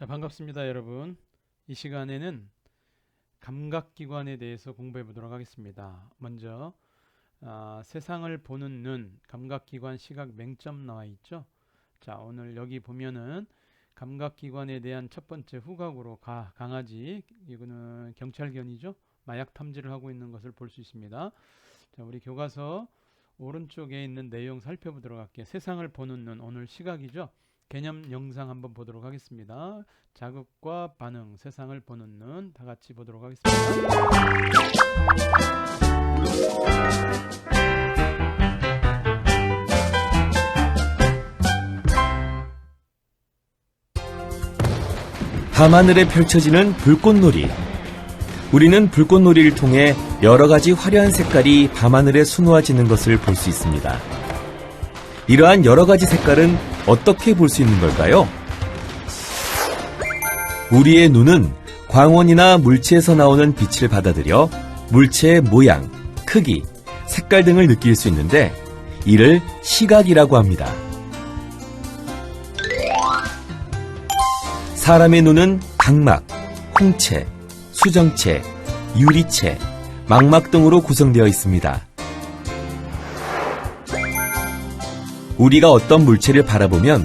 자, 반갑습니다, 여러분. 이 시간에는 감각기관에 대해서 공부해 보도록 하겠습니다. 먼저 세상을 보는 눈, 감각기관 시각 맹점 나와 있죠. 자, 오늘 여기 보면은 감각기관에 대한 첫 번째 후각으로 강아지, 이거는 경찰견이죠. 마약 탐지를 하고 있는 것을 볼 수 있습니다. 자, 우리 교과서 오른쪽에 있는 내용 살펴보도록 할게요. 세상을 보는 눈, 오늘 시각이죠. 개념 영상 한번 보도록 하겠습니다. 자극과 반응, 세상을 보는 눈, 다 같이 보도록 하겠습니다. 밤하늘에 펼쳐지는 불꽃놀이. 우리는 불꽃놀이를 통해 여러 가지 화려한 색깔이 밤하늘에 수놓아지는 것을 볼 수 있습니다. 이러한 여러 가지 색깔은 어떻게 볼 수 있는 걸까요? 우리의 눈은 광원이나 물체에서 나오는 빛을 받아들여 물체의 모양, 크기, 색깔 등을 느낄 수 있는데 이를 시각이라고 합니다. 사람의 눈은 각막, 홍채, 수정체, 유리체, 망막 등으로 구성되어 있습니다. 우리가 어떤 물체를 바라보면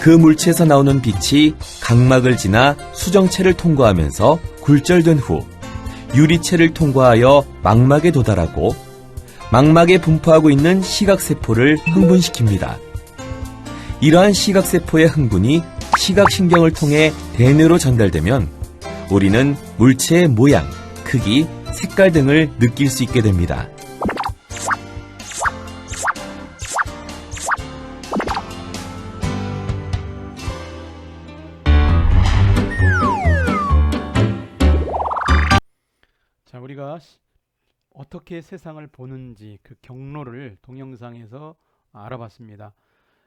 그 물체에서 나오는 빛이 각막을 지나 수정체를 통과하면서 굴절된 후 유리체를 통과하여 망막에 도달하고 망막에 분포하고 있는 시각세포를 흥분시킵니다. 이러한 시각세포의 흥분이 시각신경을 통해 대뇌로 전달되면 우리는 물체의 모양, 크기, 색깔 등을 느낄 수 있게 됩니다. 자, 우리가 어떻게 세상을 보는지 그 경로를 동영상에서 알아봤습니다.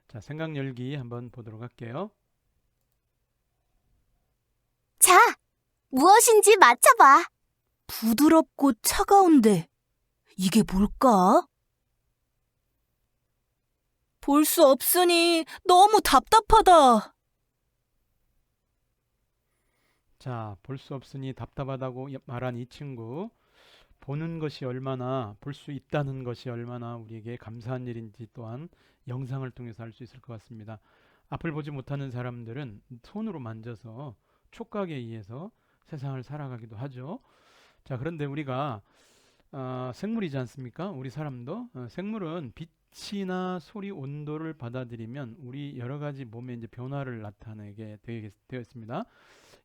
자, 생각 열기 한번 보도록 할게요. 자, 무엇인지 맞춰봐. 부드럽고 차가운데 이게 뭘까? 볼 수 없으니 너무 답답하다. 자, 볼 수 없으니 답답하다고 말한 이 친구, 보는 것이 얼마나, 볼 수 있다는 것이 얼마나 우리에게 감사한 일인지 또한 영상을 통해서 알 수 있을 것 같습니다. 앞을 보지 못하는 사람들은 손으로 만져서 촉각에 의해서 세상을 살아가기도 하죠. 자, 그런데 우리가 생물이지 않습니까? 우리 사람도 생물은 빛이나 소리, 온도를 받아들이면 우리 여러 가지 몸에 이제 변화를 나타내게 되어 있습니다.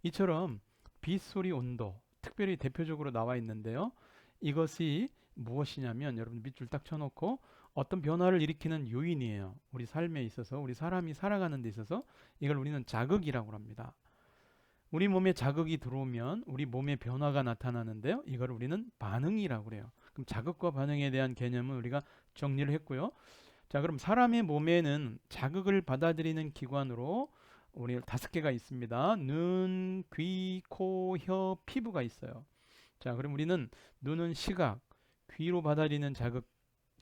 이처럼 빛, 소리, 온도, 특별히 대표적으로 나와 있는데요. 이것이 무엇이냐면 여러분 밑줄 딱 쳐놓고 어떤 변화를 일으키는 요인이에요. 우리 삶에 있어서, 우리 사람이 살아가는 데 있어서 이걸 우리는 자극이라고 합니다. 우리 몸에 자극이 들어오면 우리 몸에 변화가 나타나는데요. 이걸 우리는 반응이라고 그래요. 그럼 자극과 반응에 대한 개념은 우리가 정리를 했고요. 자, 그럼 사람의 몸에는 자극을 받아들이는 기관으로 우리 5개가 있습니다. 눈, 귀, 코, 혀, 피부가 있어요. 자, 그럼 우리는 눈은 시각, 귀로 받아들이는 자극,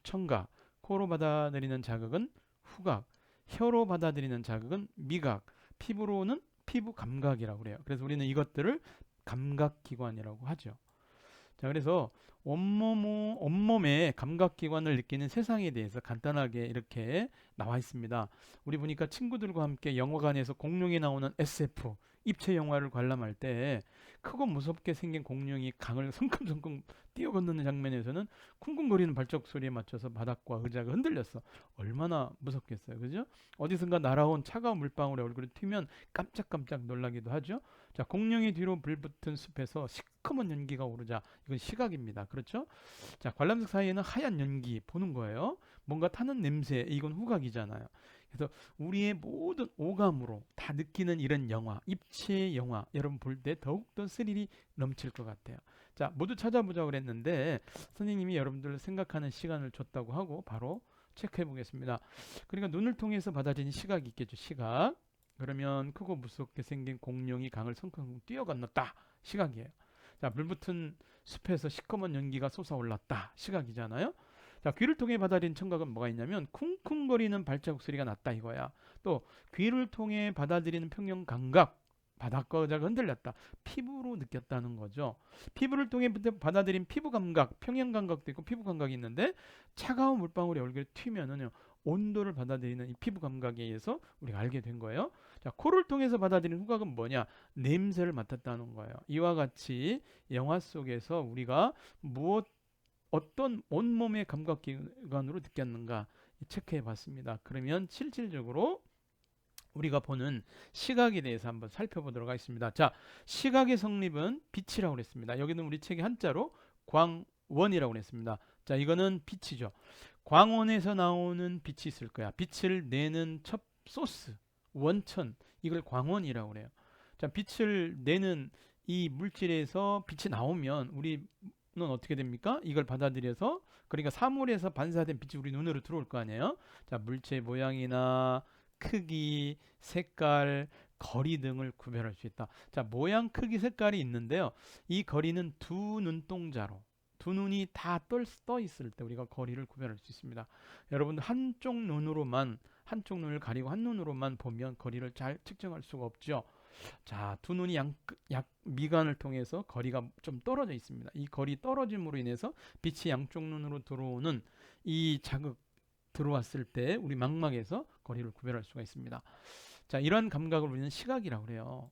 청각, 코로 받아들이는 자극은 후각, 혀로 받아들이는 자극은 미각, 피부로는 피부 감각이라고 그래요. 그래서 우리는 이것들을 감각기관이라고 하죠. 자, 그래서 온몸의 감각기관을 느끼는 세상에 대해서 간단하게 이렇게 나와 있습니다. 우리 보니까 친구들과 함께 영화관에서 공룡이 나오는 SF, 입체 영화를 관람할 때 크고 무섭게 생긴 공룡이 강을 성큼성큼 뛰어걷는 장면에서는 쿵쿵거리는 발작 소리에 맞춰서 바닥과 의자가 흔들렸어. 얼마나 무섭겠어요. 그죠? 어디선가 날아온 차가운 물방울에 얼굴을 튀면 깜짝깜짝 놀라기도 하죠. 자, 공룡이 뒤로 불붙은 숲에서 시커먼 연기가 오르자, 이건 시각입니다. 그렇죠? 자, 관람석 사이에는 하얀 연기 보는 거예요. 뭔가 타는 냄새, 이건 후각이잖아요. 그래서 우리의 모든 오감으로 다 느끼는 이런 영화, 입체 영화, 여러분 볼 때 더욱더 스릴이 넘칠 것 같아요. 자, 모두 찾아보자고 그랬는데 선생님이 여러분들 생각하는 시간을 줬다고 하고 바로 체크해 보겠습니다. 그러니까 눈을 통해서 받아들이는 시각이 있겠죠. 시각. 그러면 크고 무섭게 생긴 공룡이 강을 성큼 뛰어건넜다. 시각이에요. 자, 불붙은 숲에서 시커먼 연기가 솟아올랐다. 시각이잖아요. 자, 귀를 통해 받아들인 청각은 뭐가 있냐면 쿵쿵거리는 발자국 소리가 났다 이거야. 또 귀를 통해 받아들이는 평형 감각, 바닷거자가 흔들렸다. 피부로 느꼈다는 거죠. 피부를 통해 받아들인 피부 감각, 평형 감각도 있고 피부 감각이 있는데 차가운 물방울이 얼굴에 튀면은요. 온도를 받아들이는 이 피부 감각에 의해서 우리가 알게 된 거예요. 자, 코를 통해서 받아들이는 후각은 뭐냐? 냄새를 맡았다는 거예요. 이와 같이 영화 속에서 우리가 어떤 온몸의 감각기관으로 느꼈는가 체크해 봤습니다. 그러면 실질적으로 우리가 보는 시각에 대해서 한번 살펴보도록 하겠습니다. 자, 시각의 성립은 빛이라고 그랬습니다. 여기는 우리 책에 한자로 광원이라고 그랬습니다. 자, 이거는 빛이죠. 광원에서 나오는 빛이 있을 거야. 빛을 내는 첫 소스, 원천, 이걸 광원이라고 그래요. 자, 빛을 내는 이 물질에서 빛이 나오면 우리는 어떻게 됩니까? 이걸 받아들여서, 그러니까 사물에서 반사된 빛이 우리 눈으로 들어올 거 아니에요? 자, 물체의 모양이나 크기, 색깔, 거리 등을 구별할 수 있다. 자, 모양, 크기, 색깔이 있는데요. 이 거리는 두 눈동자로, 두 눈이 다 떠 있을 때 우리가 거리를 구별할 수 있습니다. 여러분, 한쪽 눈을 가리고 한 눈으로만 보면 거리를 잘 측정할 수가 없죠. 자, 두 눈이 미간을 통해서 거리가 좀 떨어져 있습니다. 이 거리 떨어짐으로 인해서 빛이 양쪽 눈으로 들어오는 이 자극 들어왔을 때 우리 망막에서 거리를 구별할 수가 있습니다. 자, 이런 감각을 우리는 시각이라고 그래요.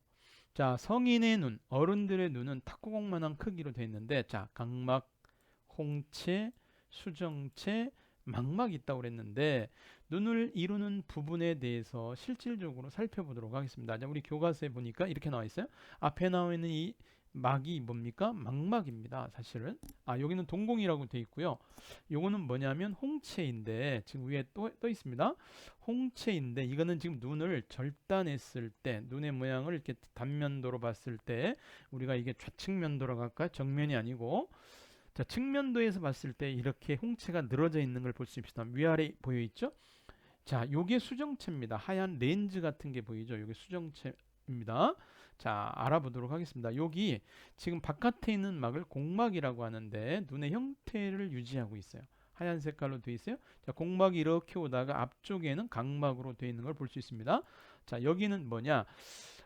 자, 성인의 눈, 어른들의 눈은 탁구공만한 크기로 되어 있는데, 자, 각막, 홍채, 수정체, 망막이 있다고 그랬는데 눈을 이루는 부분에 대해서 실질적으로 살펴보도록 하겠습니다. 자, 우리 교과서에 보니까 이렇게 나와 있어요. 앞에 나와 있는 이 막이 뭡니까? 망막입니다. 사실은. 여기는 동공이라고 되어 있고요. 요거는 뭐냐면 홍채인데, 지금 위에 떠 있습니다. 홍채인데, 이거는 지금 눈을 절단했을 때, 눈의 모양을 이렇게 단면도로 봤을 때, 우리가 이게 좌측면도라고 할까? 정면이 아니고, 자, 측면도에서 봤을 때 이렇게 홍채가 늘어져 있는 걸 볼 수 있습니다. 위아래 보여 있죠? 자, 요게 수정체입니다. 하얀 렌즈 같은 게 보이죠? 요게 수정체입니다. 자, 알아보도록 하겠습니다. 여기 지금 바깥에 있는 막을 공막이라고 하는데 눈의 형태를 유지하고 있어요. 하얀 색깔로 되어 있어요. 자, 공막이 이렇게 오다가 앞쪽에는 각막으로 되어 있는 걸 볼 수 있습니다. 자, 여기는 뭐냐?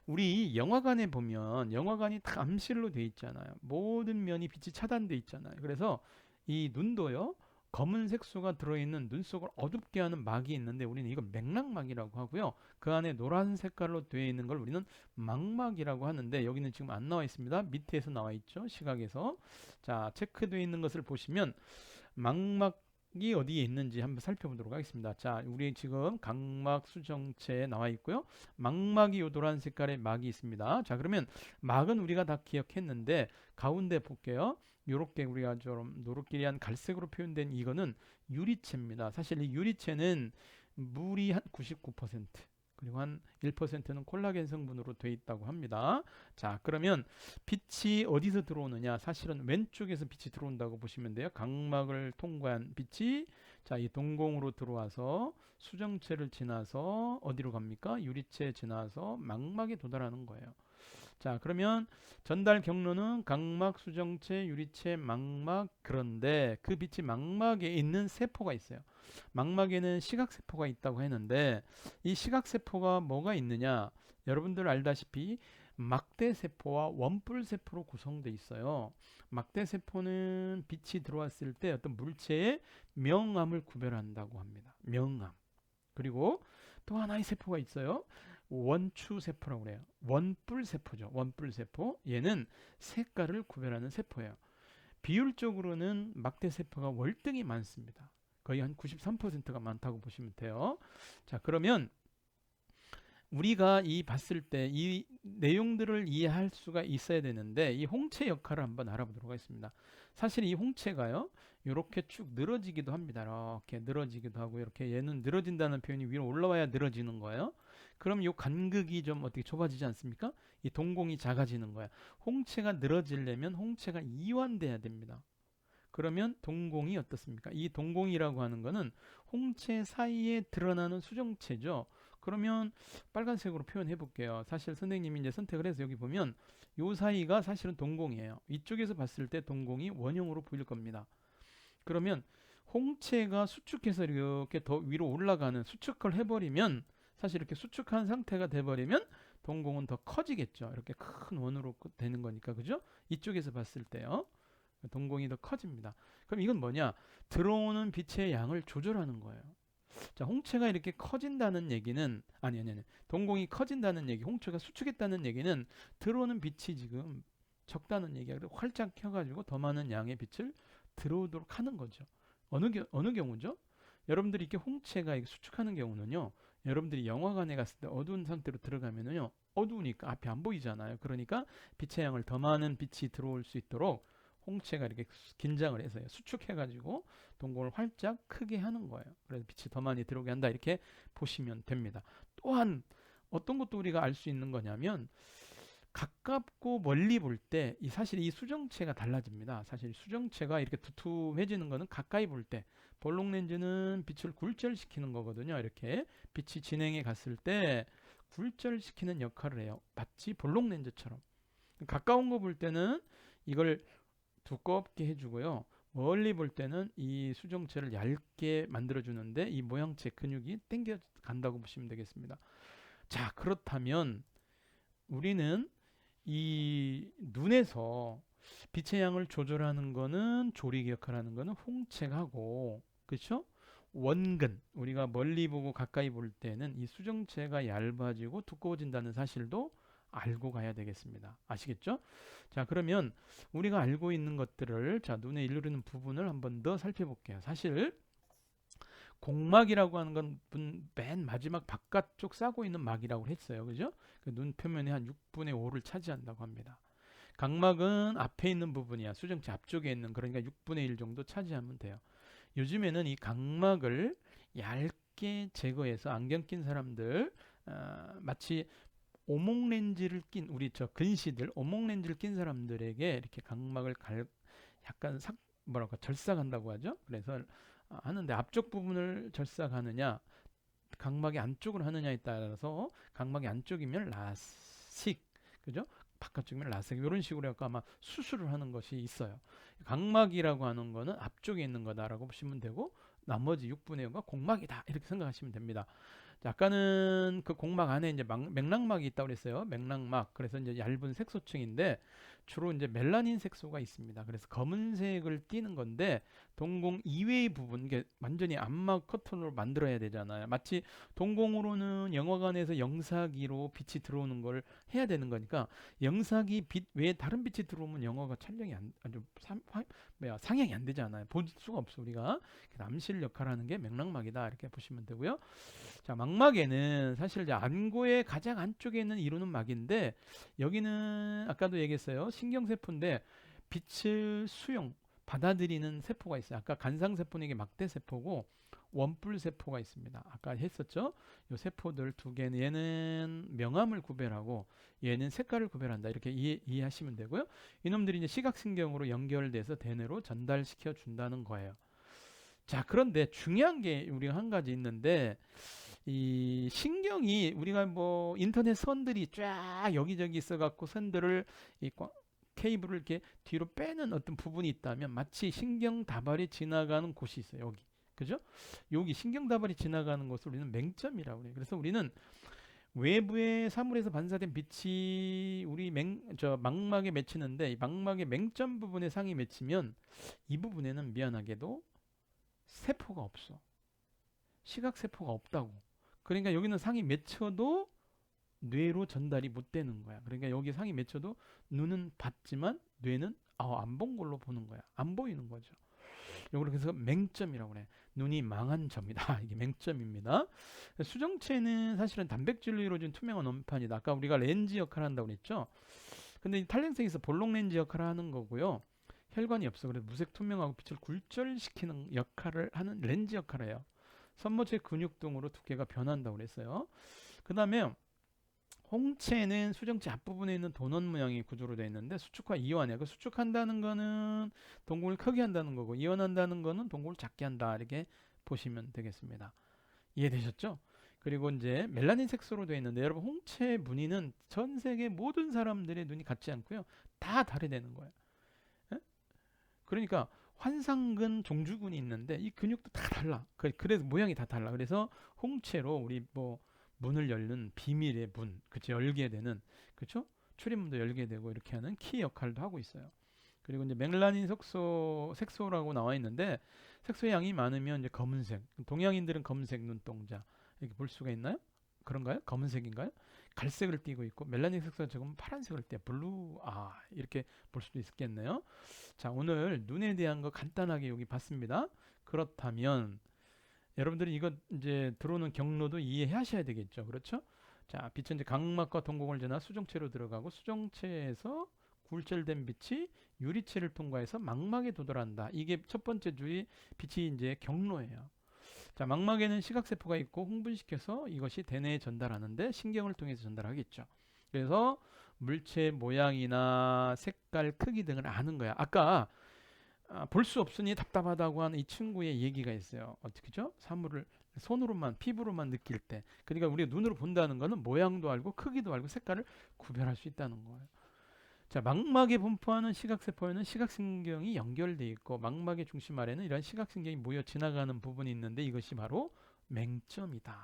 우리 영화관에 보면 영화관이 다 암실로 되어 있잖아요. 모든 면이 빛이 차단되어 있잖아요. 그래서 이 눈도요. 검은 색소가 들어있는 눈 속을 어둡게 하는 막이 있는데 우리는 이걸 맥락막이라고 하고요. 그 안에 노란 색깔로 되어 있는 걸 우리는 망막이라고 하는데 여기는 지금 안 나와 있습니다. 밑에서 나와 있죠. 시각에서. 자, 체크되어 있는 것을 보시면 망막이 어디에 있는지 한번 살펴보도록 하겠습니다. 자, 우리 지금 각막 수정체에 나와 있고요. 망막이 요 노란 색깔의 막이 있습니다. 자, 그러면 막은 우리가 다 기억했는데 가운데 볼게요. 요렇게 우리가 좀 노릇끼리한 갈색으로 표현된 이거는 유리체입니다. 사실 이 유리체는 물이 한 99% 그리고 한 1%는 콜라겐 성분으로 되어 있다고 합니다. 자, 그러면 빛이 어디서 들어오느냐? 사실은 왼쪽에서 빛이 들어온다고 보시면 돼요. 각막을 통과한 빛이 자, 이 동공으로 들어와서 수정체를 지나서 어디로 갑니까? 유리체에 지나서 망막에 도달하는 거예요. 자, 그러면 전달 경로는 각막, 수정체, 유리체, 망막. 그런데 그 빛이 망막에 있는 세포가 있어요. 망막에는 시각세포가 있다고 했는데 이 시각세포가 뭐가 있느냐? 여러분들 알다시피 막대세포와 원뿔세포로 구성되어 있어요. 막대세포는 빛이 들어왔을 때 어떤 물체의 명암을 구별한다고 합니다. 명암. 그리고 또 하나의 세포가 있어요. 원추세포라고 그래요. 원뿔세포죠. 원뿔세포. 얘는 색깔을 구별하는 세포예요. 비율적으로는 막대세포가 월등히 많습니다. 거의 한 93%가 많다고 보시면 돼요. 자, 그러면 우리가 이 봤을 때 이 내용들을 이해할 수가 있어야 되는데 이 홍채 역할을 한번 알아보도록 하겠습니다. 사실 이 홍채가요. 이렇게 쭉 늘어지기도 합니다. 이렇게 늘어지기도 하고 이렇게 얘는 늘어진다는 표현이 위로 올라와야 늘어지는 거예요. 그럼 이 간극이 좀 어떻게 좁아지지 않습니까? 이 동공이 작아지는 거야. 홍채가 늘어지려면 홍채가 이완돼야 됩니다. 그러면 동공이 어떻습니까? 이 동공이라고 하는 거는 홍채 사이에 드러나는 수정체죠. 그러면 빨간색으로 표현해 볼게요. 사실 선생님이 이제 선택을 해서 여기 보면 요 사이가 사실은 동공이에요. 이쪽에서 봤을 때 동공이 원형으로 보일 겁니다. 그러면 홍채가 수축해서 이렇게 더 위로 올라가는 수축을 해버리면 사실 이렇게 수축한 상태가 돼버리면 동공은 더 커지겠죠. 이렇게 큰 원으로 되는 거니까, 그죠? 이쪽에서 봤을 때요. 동공이 더 커집니다. 그럼 이건 뭐냐? 들어오는 빛의 양을 조절하는 거예요. 자, 홍채가 이렇게 커진다는 얘기는 아니. 동공이 커진다는 얘기, 홍채가 수축했다는 얘기는 들어오는 빛이 지금 적다는 얘기야. 그래서 활짝 켜가지고 더 많은 양의 빛을 들어오도록 하는 거죠. 어느 경우죠? 여러분들이 이렇게 홍채가 이렇게 수축하는 경우는요. 여러분들이 영화관에 갔을 때 어두운 상태로 들어가면은요. 어두우니까 앞이 안 보이잖아요. 그러니까 빛의 양을 더 많은 빛이 들어올 수 있도록 홍채가 이렇게 긴장을 해서요. 수축해가지고 동공을 활짝 크게 하는 거예요. 그래서 빛이 더 많이 들어오게 한다. 이렇게 보시면 됩니다. 또한 어떤 것도 우리가 알 수 있는 거냐면 가깝고 멀리 볼 때 사실 이 수정체가 달라집니다. 사실 수정체가 이렇게 두툼해지는 거는 가까이 볼 때, 볼록 렌즈는 빛을 굴절시키는 거거든요. 이렇게 빛이 진행해 갔을 때 굴절시키는 역할을 해요. 마치 볼록 렌즈처럼. 가까운 거 볼 때는 이걸 두껍게 해주고요. 멀리 볼 때는 이 수정체를 얇게 만들어주는데 이 모양체 근육이 당겨 간다고 보시면 되겠습니다. 자, 그렇다면 우리는 이 눈에서 빛의 양을 조절하는 거는 조리개 역할을 하는 거는 홍채가 하고, 그렇죠? 원근, 우리가 멀리 보고 가까이 볼 때는 이 수정체가 얇아지고 두꺼워진다는 사실도 알고 가야 되겠습니다. 아시겠죠? 자, 그러면 우리가 알고 있는 것들을 눈에 이르는 부분을 한번 더 살펴볼게요. 사실 공막이라고 하는 건 맨 마지막 바깥쪽 싸고 있는 막이라고 했어요. 그죠? 그 눈 표면의 한 6분의 5를 차지한다고 합니다. 각막은 앞에 있는 부분이야. 수정체 앞쪽에 있는, 그러니까 6분의 1 정도 차지하면 돼요. 요즘에는 이 각막을 얇게 제거해서 안경 낀 사람들, 마치 오목 렌즈를 낀 우리 근시들, 오목 렌즈를 낀 사람들에게 이렇게 각막을 약간 절삭한다고 하죠. 그래서 하는데 앞쪽 부분을 절삭하느냐, 각막의 안쪽으로 하느냐에 따라서 각막의 안쪽이면 라식, 그죠? 바깥쪽이면 라섹, 이런 식으로 해서 아마 수술을 하는 것이 있어요. 각막이라고 하는 거는 앞쪽에 있는 거다라고 보시면 되고, 나머지 6분의 5가 공막이다 이렇게 생각하시면 됩니다. 자, 아까는 그 공막 안에 이제 맥락막이 있다고 그랬어요. 맥락막. 그래서 이제 얇은 색소층인데 주로 이제 멜라닌 색소가 있습니다. 그래서 검은색을 띠는 건데 동공 이외의 부분, 이게 완전히 암막 커튼으로 만들어야 되잖아요. 마치 동공으로는 영화관에서 영사기로 빛이 들어오는 걸 해야 되는 거니까 영사기 빛 외에 다른 빛이 들어오면 영화가 촬영이 상영이 안 되잖아요. 볼 수가 없어 우리가. 암실 역할을 하는 게 맥락막이다 이렇게 보시면 되고요. 자, 망막에는 사실 이제 안구의 가장 안쪽에 있는 이루는 막인데 여기는 아까도 얘기했어요. 신경세포인데 빛을 받아들이는 세포가 있어요. 아까 간상세포는 이게 막대세포고 원뿔세포가 있습니다. 아까 했었죠. 이 세포들 두 개는 얘는 명암을 구별하고 얘는 색깔을 구별한다. 이렇게 이해하시면 되고요. 이놈들이 이제 시각신경으로 연결돼서 대뇌로 전달시켜 준다는 거예요. 자, 그런데 중요한 게 우리가 한 가지 있는데 이 신경이 우리가 뭐 인터넷 선들이 쫙 여기저기 있어갖고 선들을 케이블을 이렇게 뒤로 빼는 어떤 부분이 있다면 마치 신경 다발이 지나가는 곳이 있어요. 여기, 그죠? 여기 신경 다발이 지나가는 곳을 우리는 맹점이라고 해요. 그래서 우리는 외부의 사물에서 반사된 빛이 우리 망막에 맺히는데 이 망막의 맹점 부분에 상이 맺히면 이 부분에는 미안하게도 세포가 없어. 시각세포가 없다고. 그러니까 여기는 상이 맺혀도 뇌로 전달이 못 되는 거야. 그러니까 여기 상이 맺혀도 눈은 봤지만 뇌는 안 본 걸로 보는 거야. 안 보이는 거죠. 이걸 그래서 맹점이라고 그래. 눈이 망한 점이다. 이게 맹점입니다. 수정체는 사실은 단백질로 이루어진 투명한 원판이다. 아까 우리가 렌즈 역할을 한다고 그랬죠. 근데 이 탈len색에서 볼록 렌즈 역할을 하는 거고요. 혈관이 없어. 그래서 무색 투명하고 빛을 굴절시키는 역할을 하는 렌즈 역할을 해요. 선모체 근육 등으로 두께가 변한다고 그랬어요. 그 다음에 홍채는 수정체 앞부분에 있는 도넛 모양의 구조로 되어 있는데 수축과 이완이야. 그 수축한다는 거는 동공을 크게 한다는 거고 이완한다는 거는 동공을 작게 한다. 이렇게 보시면 되겠습니다. 이해되셨죠? 그리고 이제 멜라닌 색소로 되어 있는데 여러분 홍채 무늬는 전 세계 모든 사람들의 눈이 같지 않고요. 다 다르다는 거예요. 에? 그러니까 환상근, 종주근이 있는데 이 근육도 다 달라. 그래서 모양이 다 달라. 그래서 홍채로 우리 문을 열는 비밀의 문, 그쵸? 열게 되는, 그쵸? 출입문도 열게 되고 이렇게 하는 키 역할도 하고 있어요. 그리고 이제 멜라닌 색소라고 나와 있는데 색소의 양이 많으면 이제 검은색. 동양인들은 검은색 눈동자 이렇게 볼 수가 있나요? 그런가요? 검은색인가요? 갈색을 띠고 있고 멜라닌 색소가 조금 파란색을 띠요. 블루 이렇게 볼 수도 있겠네요. 자, 오늘 눈에 대한 거 간단하게 여기 봤습니다. 그렇다면 여러분들이 이거 이제 들어오는 경로도 이해하셔야 되겠죠. 그렇죠? 자, 빛은 이제 각막과 동공을 지나 수정체로 들어가고 수정체에서 굴절된 빛이 유리체를 통과해서 망막에 도달한다. 이게 첫 번째 주의 빛이 이제 경로예요. 자, 망막에는 시각세포가 있고 흥분시켜서 이것이 대뇌에 전달하는데 신경을 통해서 전달하겠죠. 그래서 물체 모양이나 색깔, 크기 등을 아는 거야. 아까 볼 수 없으니 답답하다고 하는 이 친구의 얘기가 있어요. 어떻게죠? 사물을 손으로만, 피부로만 느낄 때. 그러니까 우리가 눈으로 본다는 거는 모양도 알고 크기도 알고 색깔을 구별할 수 있다는 거예요. 자, 망막에 분포하는 시각세포에는 시각신경이 연결되어 있고 망막의 중심 아래는 이런 시각신경이 모여 지나가는 부분이 있는데 이것이 바로 맹점이다.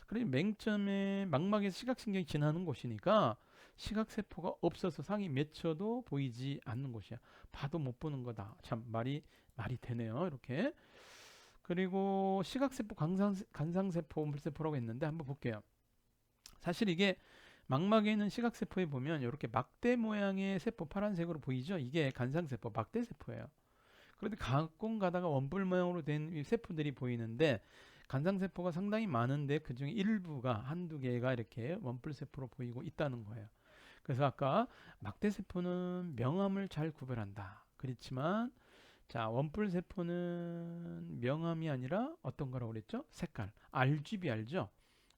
그러니 맹점에 망막에서 시각신경이 지나는 곳이니까 시각세포가 없어서 상이 맺혀도 보이지 않는 곳이야. 봐도 못 보는 거다. 참 말이 되네요. 이렇게. 그리고 시각세포, 간상세포, 물세포라고 했는데 한번 볼게요. 사실 이게 망막에 있는 시각세포에 보면 이렇게 막대 모양의 세포 파란색으로 보이죠? 이게 간상세포, 막대세포예요. 그런데 가끔 가다가 원뿔 모양으로 된 이 세포들이 보이는데 간상세포가 상당히 많은데 그 중에 일부가 한두 개가 이렇게 원뿔세포로 보이고 있다는 거예요. 그래서 아까 막대세포는 명암을 잘 구별한다. 그렇지만 자, 원뿔세포는 명암이 아니라 어떤 거라고 그랬죠? 색깔. RGB 알죠?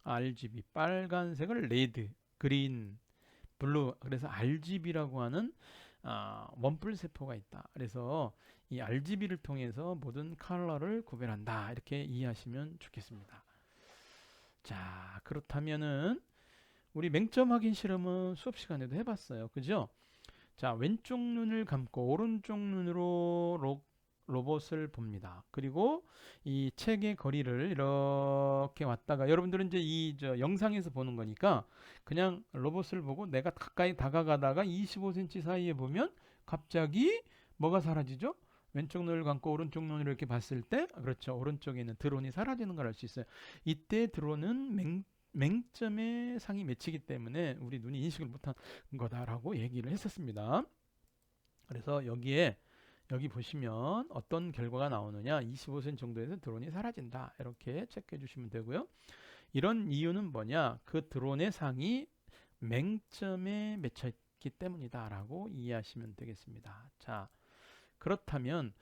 RGB. 빨간색을 레드, 그린, 블루. 그래서 RGB라고 하는 원뿔세포가 있다. 그래서 이 RGB를 통해서 모든 컬러를 구별한다. 이렇게 이해하시면 좋겠습니다. 자, 그렇다면은 우리 맹점 확인 실험은 수업 시간에도 해봤어요. 그죠? 자, 왼쪽 눈을 감고 오른쪽 눈으로 로봇을 봅니다. 그리고 이 책의 거리를 이렇게 왔다가 여러분들은 이제 이 영상에서 보는 거니까 그냥 로봇을 보고 내가 가까이 다가가다가 25cm 사이에 보면 갑자기 뭐가 사라지죠? 왼쪽 눈을 감고 오른쪽 눈을 이렇게 봤을 때 그렇죠. 오른쪽에 있는 드론이 사라지는 걸 알 수 있어요. 이때 드론은 맹점에 상이 맺히기 때문에 우리 눈이 인식을 못한 거다라고 얘기를 했었습니다. 그래서 여기 보시면 어떤 결과가 나오느냐 25cm 정도에서 드론이 사라진다 이렇게 체크해 주시면 되고요. 이런 이유는 뭐냐 그 드론의 상이 맹점에 맺혀 있기 때문이다 라고 이해하시면 되겠습니다. 자, 그렇다면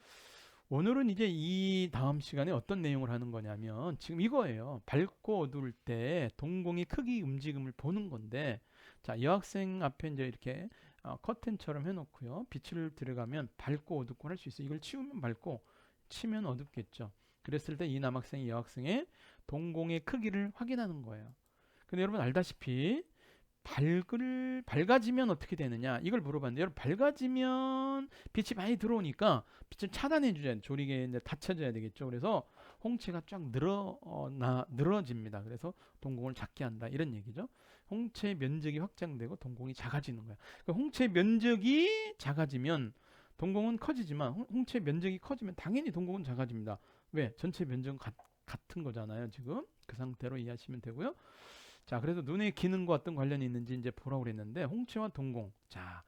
오늘은 이제 이 다음 시간에 어떤 내용을 하는 거냐면 지금 이거예요. 밝고 어두울 때 동공의 크기 움직임을 보는 건데 자, 여학생 앞에 이제 이렇게 커튼처럼 해놓고요. 빛을 들어가면 밝고 어둡고 할 수 있어요. 이걸 치우면 밝고 치면 어둡겠죠. 그랬을 때 이 남학생이 여학생의 동공의 크기를 확인하는 거예요. 근데 여러분 알다시피 밝아지면 어떻게 되느냐 이걸 물어봤는데 여러분 밝아지면 빛이 많이 들어오니까 빛을 차단해 줘야 조리개 이제 닫혀져야 되겠죠. 그래서 홍채가 쫙 늘어집니다. 그래서 동공을 작게 한다 이런 얘기죠. 홍채 면적이 확장되고 동공이 작아지는 거야. 그러니까 홍채 면적이 작아지면 동공은 커지지만 홍채 면적이 커지면 당연히 동공은 작아집니다. 왜? 전체 면적은 같은 거잖아요. 지금 그 상태로 이해하시면 되고요. 자, 그래서 눈의 기능과 어떤 관련이 있는지 이제 보라고 그랬는데 홍채와 동공. 자,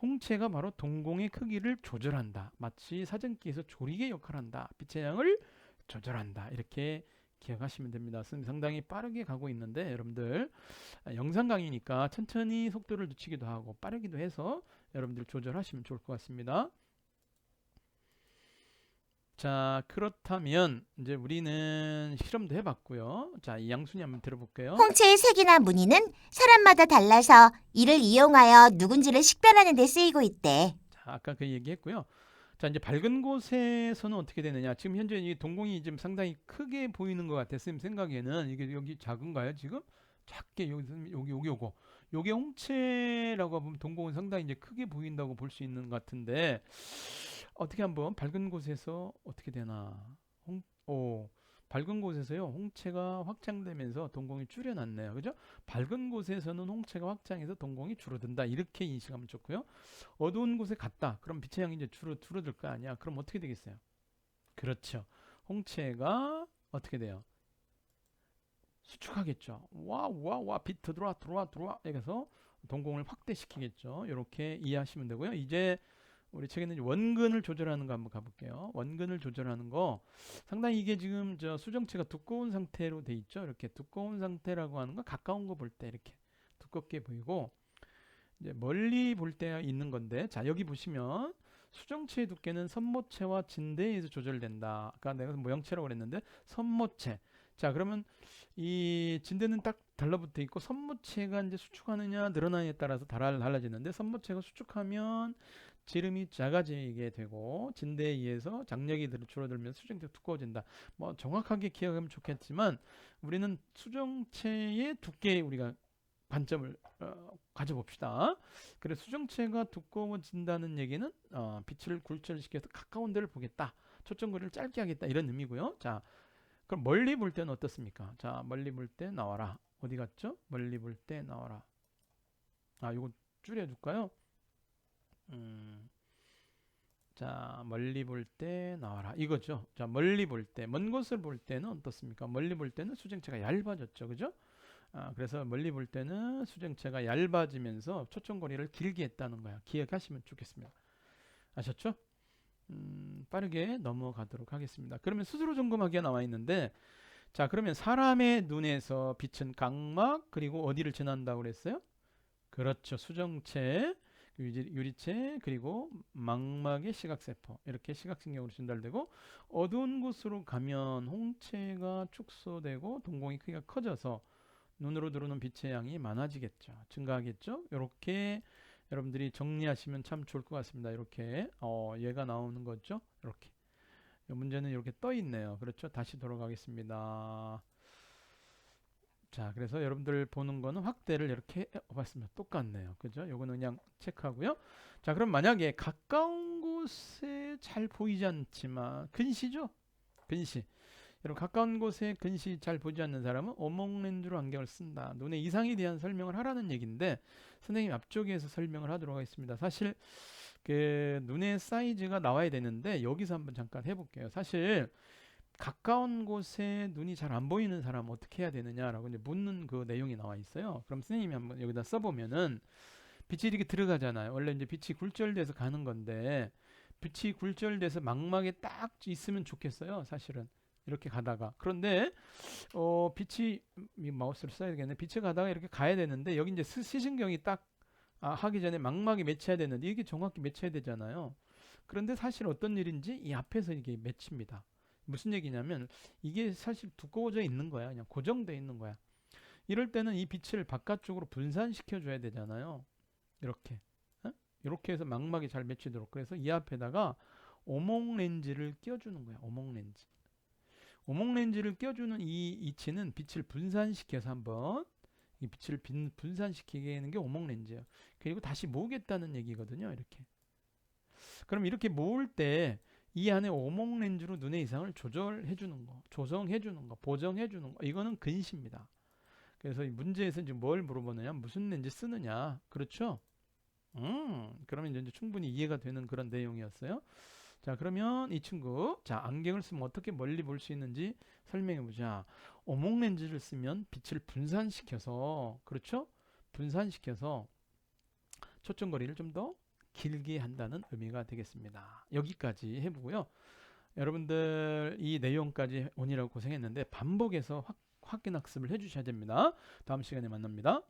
홍채가 바로 동공의 크기를 조절한다. 마치 사전기에서 조리개 역할을 한다. 빛의 양을 조절한다. 이렇게 기억하시면 됩니다. 상당히 빠르게 가고 있는데 여러분들 영상 강의니까 천천히 속도를 늦추기도 하고 빠르기도 해서 여러분들 조절하시면 좋을 것 같습니다. 자, 그렇다면 이제 우리는 실험도 해봤고요. 자, 이 양순이 한번 들어볼게요. 홍채의 색이나 무늬는 사람마다 달라서 이를 이용하여 누군지를 식별하는 데 쓰이고 있대. 자, 아까 그 얘기했고요. 자, 이제 밝은 곳에서는 어떻게 되느냐? 지금 현재 이 동공이 지금 상당히 크게 보이는 것 같아요. 선생님 생각에는 이게 여기 작은가요? 지금 작게 여기 요거. 요게 홍채라고 보면 동공은 상당히 이제 크게 보인다고 볼 수 있는 것 같은데 어떻게 한번 밝은 곳에서 어떻게 되나? 밝은 곳에서요 홍채가 확장되면서 동공이 줄여놨네요. 그죠? 밝은 곳에서는 홍채가 확장해서 동공이 줄어든다. 이렇게 인식하면 좋고요. 어두운 곳에 갔다. 그럼 빛의 양이 이제 줄어들 거 아니야. 그럼 어떻게 되겠어요? 그렇죠. 홍채가 어떻게 돼요? 수축하겠죠. 빛 들어와. 이래서 동공을 확대시키겠죠. 이렇게 이해하시면 되고요. 이제 우리 책에는 원근을 조절하는 거 한번 가볼게요. 원근을 조절하는 거 상당히 이게 지금 저 수정체가 두꺼운 상태로 돼 있죠. 이렇게 두꺼운 상태라고 하는 거 가까운 거 볼 때 이렇게 두껍게 보이고 이제 멀리 볼 때 있는 건데 자 여기 보시면 수정체의 두께는 선모체와 진대에 의해서 조절된다. 아까 내가 모형체라고 그랬는데 선모체. 자 그러면 이 진대는 딱 달라붙어 있고 선모체가 이제 수축하느냐 늘어나느냐에 따라서 달라지는데 선모체가 수축하면 지름이 작아지게 되고 진대에 의해서 장력이 줄어들면서 수정체가 두꺼워진다. 뭐 정확하게 기억하면 좋겠지만 우리는 수정체의 두께에 우리가 관점을 가져봅시다. 그래서 수정체가 두꺼워진다는 얘기는 빛을 굴절시켜서 가까운 데를 보겠다. 초점거리를 짧게 하겠다. 이런 의미고요. 자, 그럼 멀리 볼 때는 어떻습니까? 자, 멀리 볼 때 나와라. 어디 갔죠? 멀리 볼 때 나와라. 이거 줄여줄까요? 자, 멀리 볼 때 나와라. 이거죠. 자, 멀리 볼 때, 먼 곳을 볼 때는 어떻습니까? 멀리 볼 때는 수정체가 얇아졌죠. 그죠? 그래서 멀리 볼 때는 수정체가 얇아지면서 초점거리를 길게 했다는 거야. 기억하시면 좋겠습니다. 아셨죠? 빠르게 넘어가도록 하겠습니다. 그러면 스스로 점검하기가 나와 있는데 자 그러면 사람의 눈에서 빛은 각막 그리고 어디를 지난다고 그랬어요? 그렇죠. 수정체, 유리체 그리고 망막의 시각세포 이렇게 시각신경으로 전달되고 어두운 곳으로 가면 홍채가 축소되고 동공의 크기가 커져서 눈으로 들어오는 빛의 양이 많아지겠죠. 증가하겠죠. 이렇게 여러분들이 정리하시면 참 좋을 것 같습니다. 이렇게 얘가 나오는 거죠. 이렇게 문제는 이렇게 떠 있네요. 그렇죠. 다시 돌아가겠습니다. 자, 그래서 여러분들 보는 거는 확대를 이렇게 봤습니다. 똑같네요. 그죠? 요거는 그냥 체크하고요. 자, 그럼 만약에 가까운 곳에 잘 보이지 않지만 근시죠? 근시. 여러분 가까운 곳에 근시 잘 보지 않는 사람은 오목 렌즈로 안경을 쓴다. 눈의 이상에 대한 설명을 하라는 얘기인데 선생님 앞쪽에서 설명을 하도록 하겠습니다. 사실 그 눈의 사이즈가 나와야 되는데 여기서 한번 잠깐 해볼게요. 사실 가까운 곳에 눈이 잘 안 보이는 사람은 어떻게 해야 되느냐라고 이제 묻는 그 내용이 나와 있어요. 그럼 선생님이 한번 여기다 써보면은 빛이 이렇게 들어가잖아요. 원래 이제 빛이 굴절돼서 가는 건데 빛이 굴절돼서 망막에 딱 있으면 좋겠어요. 사실은. 이렇게 가다가 그런데 빛이 이 마우스를 써야 되겠네. 빛이 가다가 이렇게 가야 되는데 여기 이제 시신경이 딱 하기 전에 망막이 맺혀야 되는데 이게 정확히 맺혀야 되잖아요. 그런데 사실 어떤 일인지 이 앞에서 이게 맺힙니다. 무슨 얘기냐면 이게 사실 두꺼워져 있는 거야. 그냥 고정돼 있는 거야. 이럴 때는 이 빛을 바깥쪽으로 분산시켜 줘야 되잖아요. 이렇게 이렇게 해서 망막이 잘 맺히도록. 그래서 이 앞에다가 오목 렌즈를 끼워주는 거야. 오목 렌즈. 오목 렌즈를 껴주는 이 이치는 빛을 분산시켜서 한번 이 빛을 분산시키게 하는 게 오목 렌즈예요. 그리고 다시 모으겠다는 얘기거든요. 이렇게. 그럼 이렇게 모을 때 이 안에 오목 렌즈로 눈의 이상을 조절해 주는 거, 조정해 주는 거, 보정해 주는 거. 이거는 근시입니다. 그래서 이 문제에서 지금 뭘 물어보느냐? 무슨 렌즈 쓰느냐? 그렇죠? 그러면 이제 충분히 이해가 되는 그런 내용이었어요. 자, 그러면 이 친구, 자, 안경을 쓰면 어떻게 멀리 볼 수 있는지 설명해 보자. 오목 렌즈를 쓰면 빛을 분산시켜서, 그렇죠? 분산시켜서 초점거리를 좀 더 길게 한다는 의미가 되겠습니다. 여기까지 해보고요. 여러분들 이 내용까지 오느라고 고생했는데 반복해서 확인 학습을 해주셔야 됩니다. 다음 시간에 만납니다.